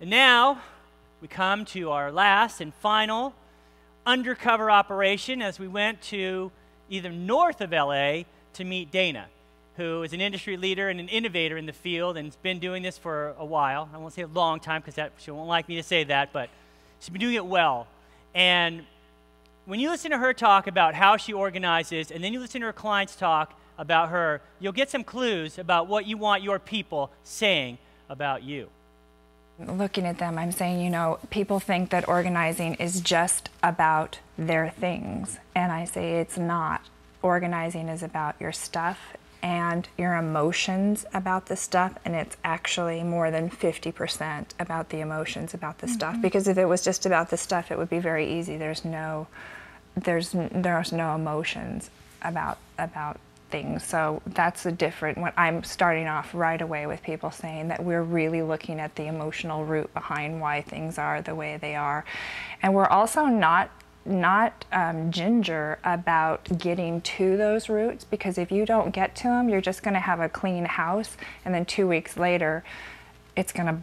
And now we come to our last and final undercover operation as we went to either north of LA to meet Dana, who is an industry leader and an innovator in the field and has been doing this for a while. I won't say a long time because she won't like me to say that, but she's been doing it well. And when you listen to her talk about how she organizes and then you listen to her clients talk about her, you'll get some clues about what you want your people saying about you. Looking at them, I'm saying, you know, people think that organizing is just about their things. And I say it's not. Organizing is about your stuff and your emotions about the stuff, and it's actually more than 50% about the emotions about the stuff. Because if it was just about the stuff, it would be very easy. There's no emotions about things. So that's a different, when I'm starting off right away with people saying that we're really looking at the emotional root behind why things are the way they are. And we're also not ginger about getting to those roots, because if you don't get to them, you're just going to have a clean house, and then 2 weeks later it's going to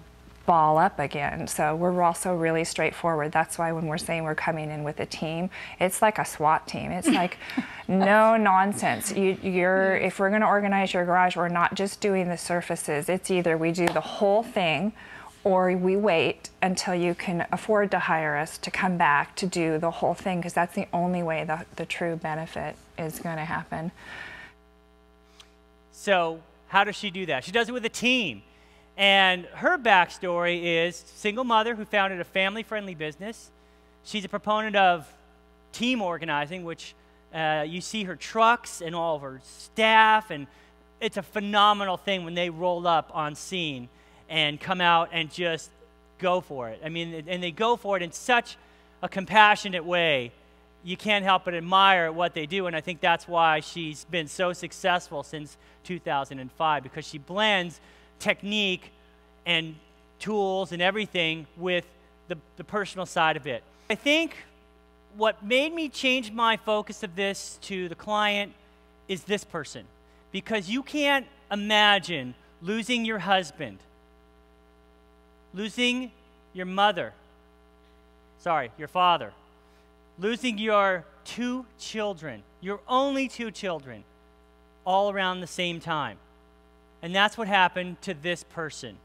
ball up again. So we're also really straightforward. That's why when we're saying we're coming in with a team, it's like a SWAT team. It's like no nonsense. If we're going to organize your garage, we're not just doing the surfaces. It's either we do the whole thing or we wait until you can afford to hire us to come back to do the whole thing, because that's the only way the true benefit is going to happen. So how does she do that? She does it with a team. And her backstory is single mother who founded a family-friendly business. She's a proponent of team organizing, which you see her trucks and all of her staff, and it's a phenomenal thing when they roll up on scene and come out and just go for it. I mean, and they go for it in such a compassionate way. You can't help but admire what they do, and I think that's why she's been so successful since 2005, because she blends technique and tools and everything with the personal side of it. I think what made me change my focus of this to the client is this person, because you can't imagine losing your husband, losing your mother, sorry, your father, losing your 2 children, your only 2 children, all around the same time. And that's what happened to this person.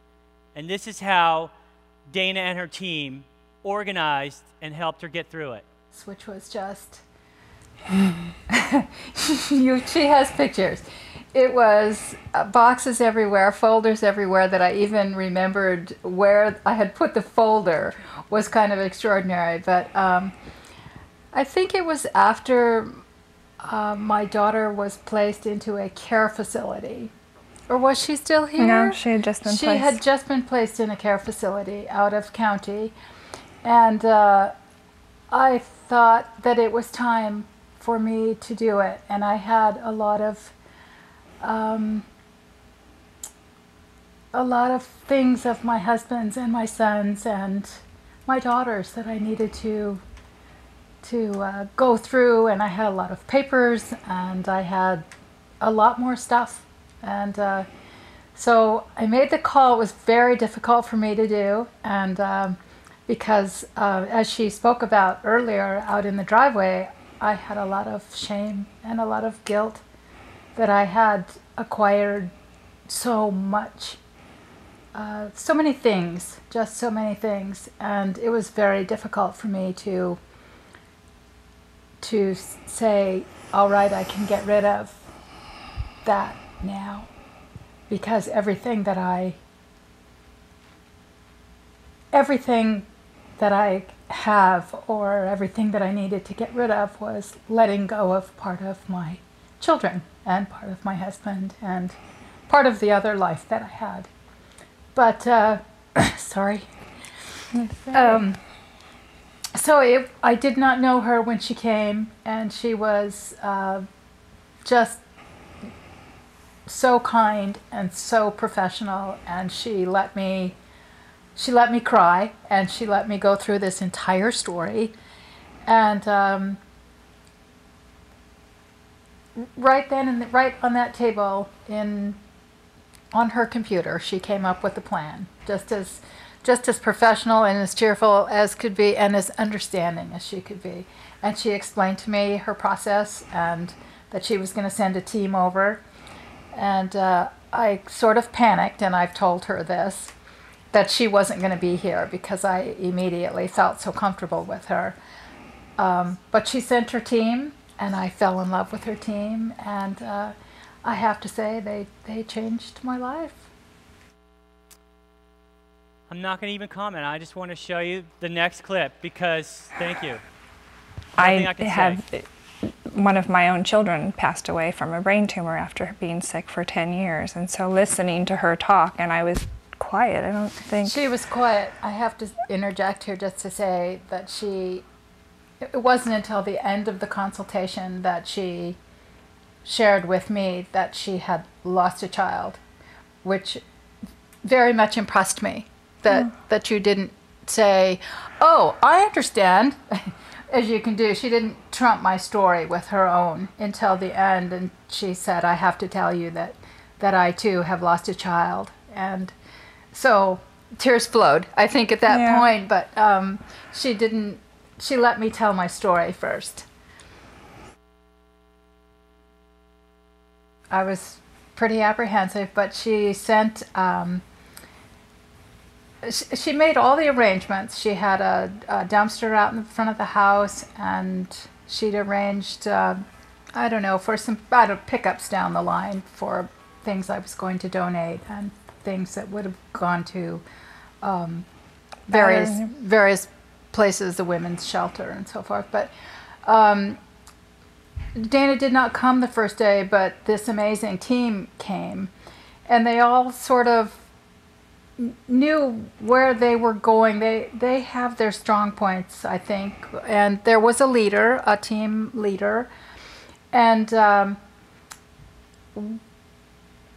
And this is how Dana and her team organized and helped her get through it. Which was just, she has pictures. It was boxes everywhere, folders everywhere, that I even remembered where I had put the folder was kind of extraordinary. But I think it was after my daughter was placed into a care facility. Or was she still here? No, she had just been placed. She had just been placed in a care facility out of county. And I thought that it was time for me to do it. And I had a lot of things of my husband's and my son's and my daughter's that I needed to go through. And I had a lot of papers, and I had a lot more stuff. And so I made the call. It was very difficult for me to do, and because as she spoke about earlier out in the driveway, I had a lot of shame and a lot of guilt that I had acquired so much, so many things, just so many things, and it was very difficult for me to say, all right, I can get rid of that now, because everything that I have, or everything that I needed to get rid of, was letting go of part of my children and part of my husband and part of the other life that I had. But sorry. So I did not know her when she came, and she was just so kind and so professional, and she let me cry, and she let me go through this entire story. And right then and right on that table on her computer, she came up with a plan, just as just as professional and as cheerful as could be and as understanding as she could be. And she explained to me her process and that she was going to send a team over. And I sort of panicked, and I've told her this, that she wasn't going to be here because I immediately felt so comfortable with her. But she sent her team, and I fell in love with her team. And I have to say, they changed my life. I'm not going to even comment. I just want to show you the next clip because, thank you. I have, one of my own children passed away from a brain tumor after being sick for 10 years. And so listening to her talk, and I was quiet, I don't think. She was quiet. I have to interject here just to say that it wasn't until the end of the consultation that she shared with me that she had lost a child, which very much impressed me. That you didn't say, oh, I understand, as you can do. She didn't trump my story with her own until the end, and she said, I have to tell you that I too have lost a child. And so tears flowed, I think, at that point, but she let me tell my story first. I was pretty apprehensive, but she sent, she made all the arrangements. She had a dumpster out in the front of the house, and she'd arranged, I don't know, for some pickups down the line for things I was going to donate and things that would have gone to various places, the women's shelter and so forth. But Dana did not come the first day, but this amazing team came, and they all sort of knew where they were going. They have their strong points, I think, and there was a leader, a team leader, and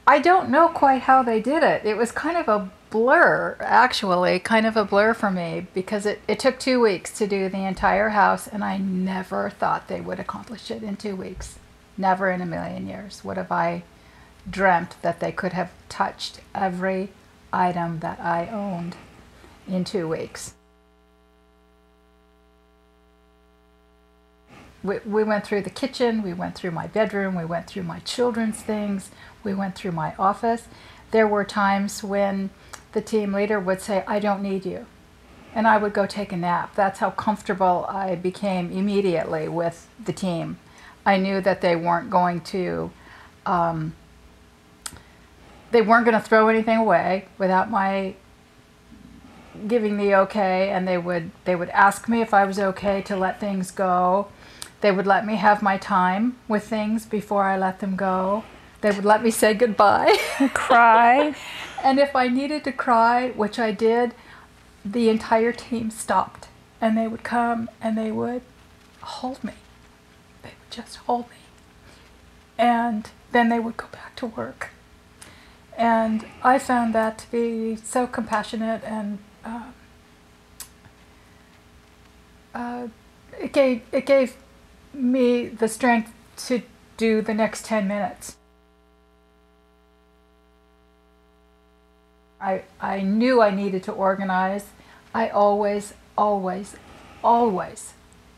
I don't know quite how they did it. It was kind of a blur, actually, kind of a blur for me, because it took 2 weeks to do the entire house, and I never thought they would accomplish it in 2 weeks. Never in a million years would have I dreamt that they could have touched every item that I owned in 2 weeks. We went through the kitchen, we went through my bedroom, we went through my children's things, we went through my office. There were times when the team leader would say, I don't need you. And I would go take a nap. That's how comfortable I became immediately with the team. I knew that they weren't going to throw anything away without my giving the okay, and they would ask me if I was okay to let things go. They would let me have my time with things before I let them go. They would let me say goodbye. Cry. And if I needed to cry, which I did, the entire team stopped. And they would come and they would hold me. They would just hold me. And then they would go back to work. And I found that to be so compassionate, and it gave me the strength to do the next 10 minutes. I knew I needed to organize. I always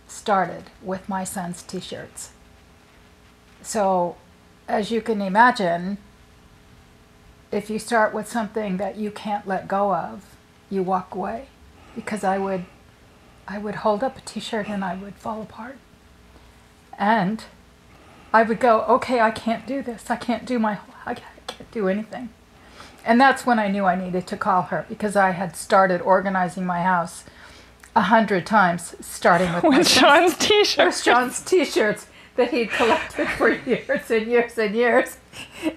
started with my son's t-shirts. So, as you can imagine, if you start with something that you can't let go of, you walk away. Because I would hold up a t-shirt and I would fall apart. And I would go, okay, I can't do this. I can't do anything. And that's when I knew I needed to call her, because I had started organizing my house 100 times, starting with Sean's t-shirts. With Sean's t-shirts that he'd collected for years and years and years.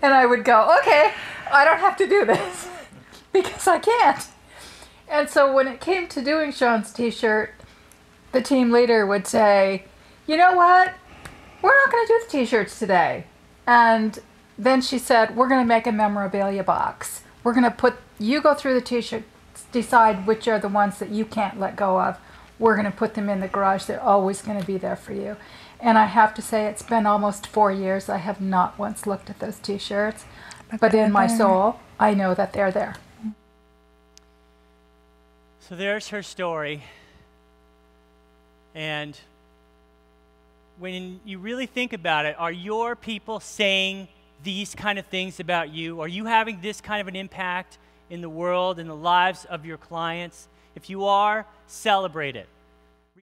And I would go, okay, I don't have to do this because I can't. And so when it came to doing Sean's t-shirt, the team leader would say, you know what? We're not going to do the t-shirts today. And then she said, we're going to make a memorabilia box. We're going to you go through the t-shirts, decide which are the ones that you can't let go of. We're going to put them in the garage. They're always going to be there for you. And I have to say, it's been almost 4 years. I have not once looked at those t-shirts. But in my soul, I know that they're there. So there's her story. And when you really think about it, are your people saying these kind of things about you? Are you having this kind of an impact in the world, in the lives of your clients? If you are, celebrate it.